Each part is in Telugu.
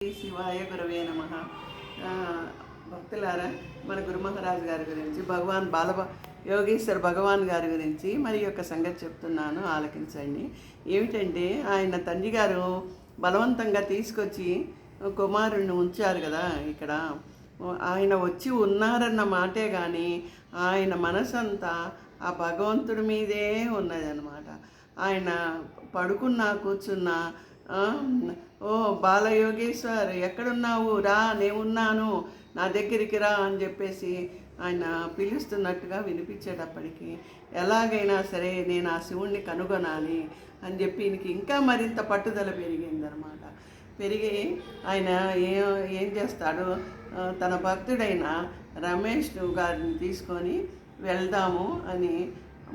శివాయ గురవే నమ. భక్తులారా, మన గురు మహారాజు గారి గురించి, భగవాన్ యోగేశ్వర్ భగవాన్ గారి గురించి మరి యొక్క సంగతి చెప్తున్నాను, ఆలకించండి. ఏమిటంటే, ఆయన తండ్రి గారు బలవంతంగా తీసుకొచ్చి కుమారుణ్ణి ఉంచారు కదా ఇక్కడ. ఆయన వచ్చి ఉన్నారన్న మాటే కానీ ఆయన మనసంతా ఆ భగవంతుడి మీదే ఉన్నదన్నమాట. ఆయన పడుకున్నా కూర్చున్నా ఓ బాలయోగేశ్వర్ ఎక్కడున్నావు, రా, నేనున్నాను, నా దగ్గరికి రా అని చెప్పేసి ఆయన పిలుస్తున్నట్టుగా వినిపించేటప్పటికీ ఎలాగైనా సరే నేను ఆ శివుణ్ణి కనుగొనాలి అని చెప్పి ఈయనకి ఇంకా మరింత పట్టుదల పెరిగిందనమాట. పెరిగి ఆయన ఏం చేస్తాడు, తన భక్తుడైన రమేష్ గారిని తీసుకొని వెళ్దాము అని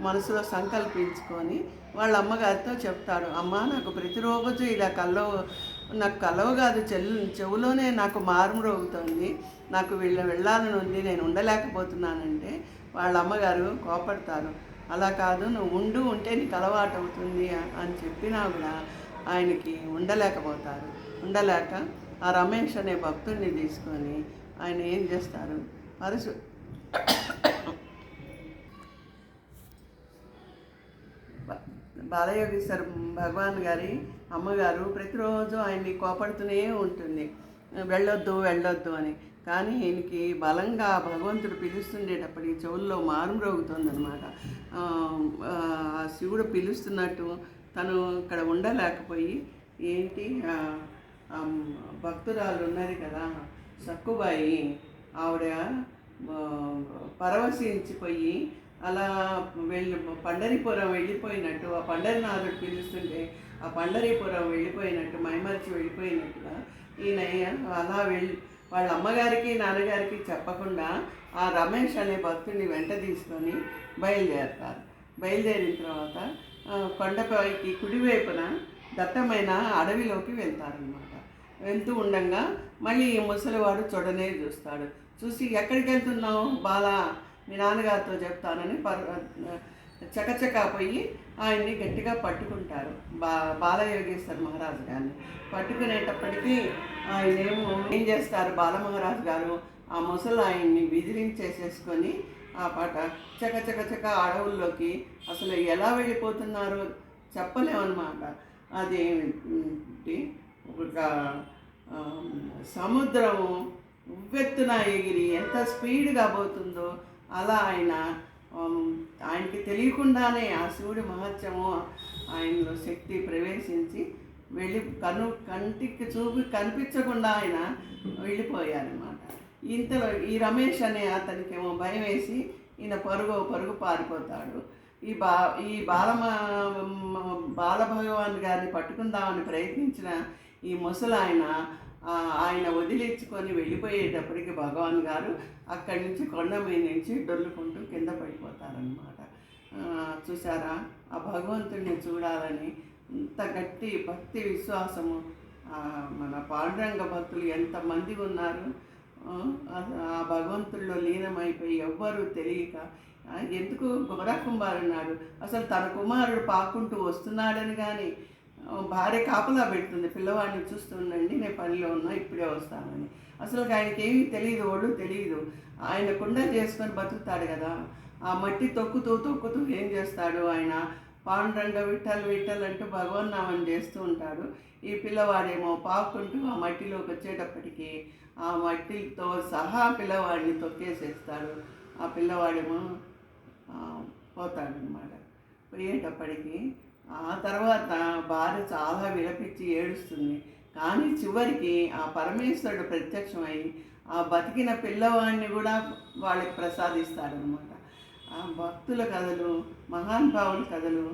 మనసులో సంకల్పించుకొని వాళ్ళ అమ్మగారితో చెప్తాడు. అమ్మ, నాకు ప్రతిరోజు ఇలా నాకు కలవ కాదు, చెవులోనే నాకు మారుమ్రోగుతుంది, నాకు వెళ్ళాలని ఉంది, నేను ఉండలేకపోతున్నానంటే వాళ్ళ అమ్మగారు కోపడతారు. అలా కాదు, నువ్వు ఉంటే నీకు అలవాటు అవుతుంది అని చెప్పినా కూడా ఆయనకి ఉండలేక ఆ రమేష్ అనే భక్తుడిని తీసుకొని ఆయన ఏం చేస్తారు, బాలయోగేశ్వర భగవాన్ గారి అమ్మగారు ప్రతిరోజు ఆయన్ని కోపడుతూనే ఉంటుంది, వెళ్ళొద్దు అని. కానీ ఈయనకి బలంగా భగవంతుడు పిలుస్తుండేటప్పటికి చెవుల్లో మారుమ్రోగుతుందనమాట. ఆ శివుడు పిలుస్తున్నట్టు తను ఇక్కడ ఉండలేకపోయి, ఏంటి భక్తురాలు ఉన్నది కదా సక్కుబాయి, ఆవిడ పరవశించిపోయి అలా పండరీపురం వెళ్ళిపోయినట్టు, ఆ పండరినాథుడు పిలుస్తుంటే ఆ పండరీపురం వెళ్ళిపోయినట్టు, మైమర్చి వెళ్ళిపోయినట్టుగా ఈయన అలా వాళ్ళ అమ్మగారికి నాన్నగారికి చెప్పకుండా ఆ రమేష్ అనే భక్తుడిని వెంట తీసుకొని బయలుదేరుతారు. బయలుదేరిన తర్వాత కొండపైకి కుడివైపున దట్టమైన అడవిలోకి వెళ్తారనమాట. వెళ్తూ ఉండగా మళ్ళీ ఈ ముసలివాడు చూడనే చూసి, ఎక్కడికి వెళ్తున్నావు బాలా, మీ నాన్నగారితో చెప్తానని చకచకా పోయి ఆయన్ని గట్టిగా పట్టుకుంటారు. బాలయోగేశ్వర మహారాజు గారిని పట్టుకునేటప్పటికీ ఆయన ఏం చేస్తారు, బాలమహారాజు గారు ఆ ముసలు ఆయన్ని విదిలించేసేసుకొని ఆ పాట చకచక అడవుల్లోకి అసలు ఎలా వెళ్ళిపోతున్నారో చెప్పలేమన్నమాట. అదేంటి, ఒక సముద్రము ఉవ్వెత్తున ఎగిరి ఎంత స్పీడ్గా పోతుందో అలా ఆయనకి తెలియకుండానే ఆ శివుడి మహత్యము ఆయనలో శక్తి ప్రవేశించి కంటికి కనిపించకుండా ఆయన వెళ్ళిపోయారన్నమాట. ఇంతలో ఈ రమేష్ అనే అతనికేమో భయం వేసి ఈయన పరుగు పారిపోతాడు. ఈ బాలభగవాన్ గారిని పట్టుకుందామని ప్రయత్నించిన ఈ ముసలు ఆయన వదిలించుకొని వెళ్ళిపోయేటప్పటికి భగవాన్ గారు అక్కడి నుంచి కొండ మీద నుంచి డొల్లుకుంటూ కింద పడిపోతారనమాట. చూసారా, ఆ భగవంతుడిని చూడాలని ఇంత గట్టి భక్తి విశ్వాసము మన పాండురంగ భక్తులు ఎంతమంది ఉన్నారు. ఆ భగవంతుల్లో లీనమైపోయి ఎవ్వరూ తెలియక ఎందుకు గోరాకుంభారన్నాడు, అసలు తన కుమారుడు పాక్కుంటూ వస్తున్నాడని కానీ భార్య కాపలా పెడుతుంది, పిల్లవాడిని చూస్తుండండి, నేను పనిలో ఉన్నా, ఇప్పుడే వస్తానని. అసలు ఆయనకి ఏమీ తెలియదు, ఒళ్ళు తెలియదు. ఆయన కుండ చేసుకొని బతుకుతాడు కదా. ఆ మట్టి తొక్కుతూ ఏం చేస్తాడు, ఆయన పాండురంగ విఠల్ అంటూ భగవన్నామం చేస్తూ ఉంటాడు. ఈ పిల్లవాడేమో పాక్కుంటూ ఆ మట్టిలోకి వచ్చేటప్పటికి ఆ మట్టితో సహా పిల్లవాడిని తొక్కేసేస్తాడు. ఆ పిల్లవాడేమో పోతాడనమాట. పోయేటప్పటికి ఆ తర్వాత భార్య చాలా విలపించి ఏడుస్తుంది. కానీ చివరికి ఆ పరమేశ్వరుడు ప్రత్యక్షమై ఆ బతికిన పిల్లవాడిని కూడా వాళ్ళకి ప్రసాదిస్తాడనమాట. ఆ భక్తుల కథలు, మహానుభావుల కథలు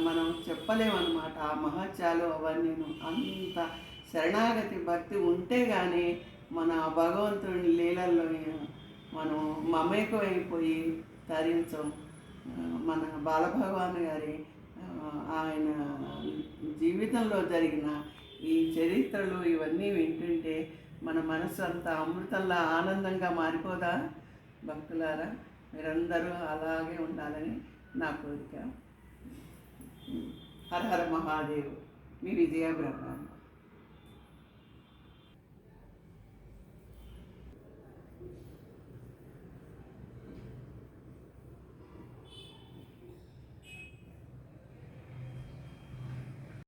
మనం చెప్పలేమన్నమాట. ఆ మహత్యాలు అవన్నీ అంత శరణాగతి భక్తి ఉంటే కానీ మన భగవంతుని లీలల్లో మనం మమేకమైపోయి తరించం. మన బాలభగవాన్ గారి ఆయన జీవితంలో జరిగిన ఈ చరిత్రలు ఇవన్నీ వింటుంటే మన మనసు అంతా అమృతంలా ఆనందంగా మారిపోదా భక్తులారా? మీరందరూ అలాగే ఉండాలని నా కోరిక. హర హర మహాదేవ్, మీ విజయ బ్రహ్మ.